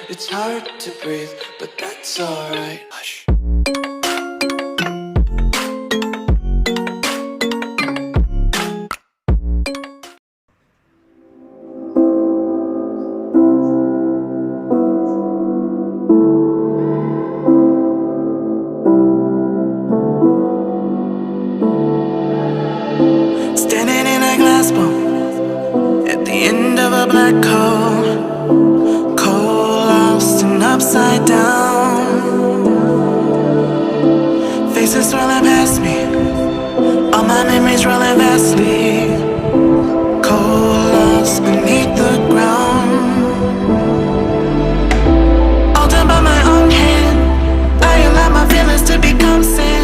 It's hard to breathe, but that's alright. Hush. Standing in a glass bowl at the end of a black hole, cold, lost and upside down. Faces swirling past me, all my memories rolling vastly, cold, lost beneath the ground. All done by my own hand, I allow my feelings to become sand.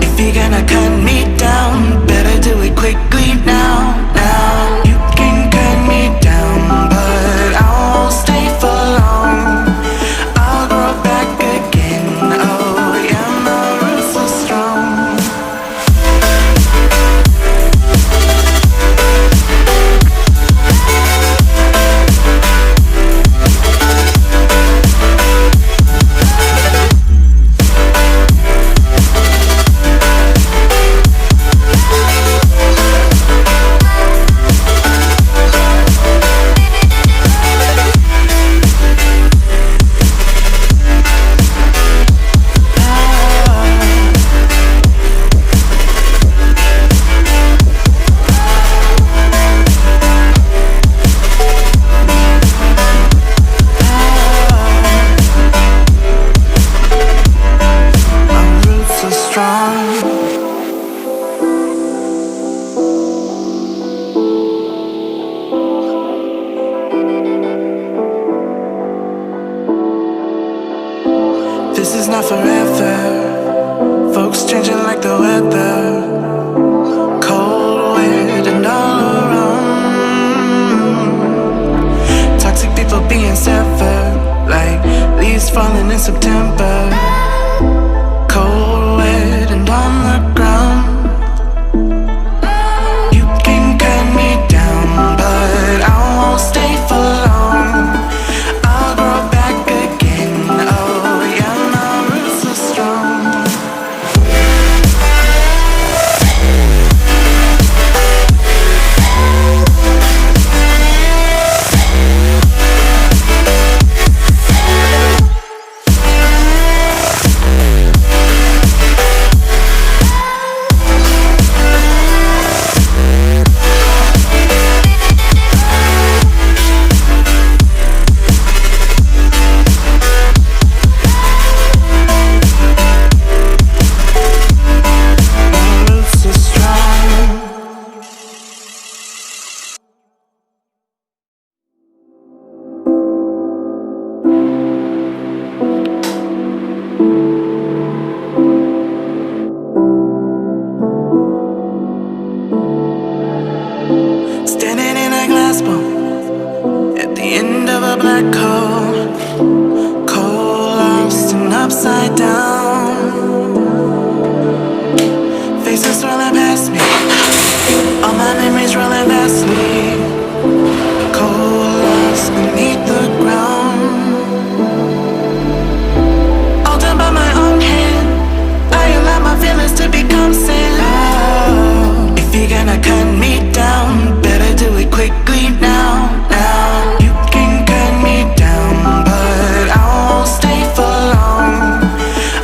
If you're gonna cut me down, better do it quickly now. You can cut me down, but I won't stay for long. I'll grow back again, oh yeah, my roots are strong. This is not forever. Folks changing like the weather, cold, weird, and all around. Toxic people being severed, like leaves falling in September. Cold, weird, and on the ground. You can cut me down, but I won't stay for long. I'll grow back again, oh yeah, my roots are strong. Standing in a glass bowl at the end of a black hole, cold, lost and upside down. Faces swirling past me, all my memories rolling vastly, cold, lost beneath the ground. All done by my own hand, I allow my feelings to become sand. If you're gonna cut me down, better do it quickly now. You can cut me down, but I won't stay for long.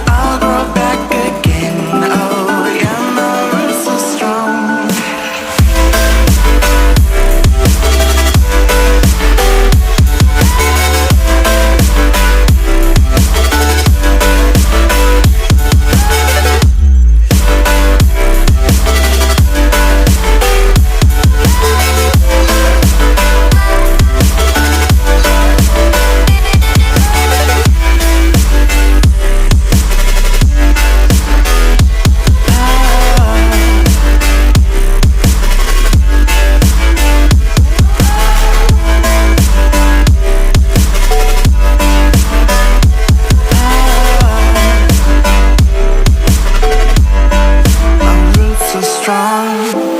I'll grow back again, oh yeah, my roots are strong. My roots are strong.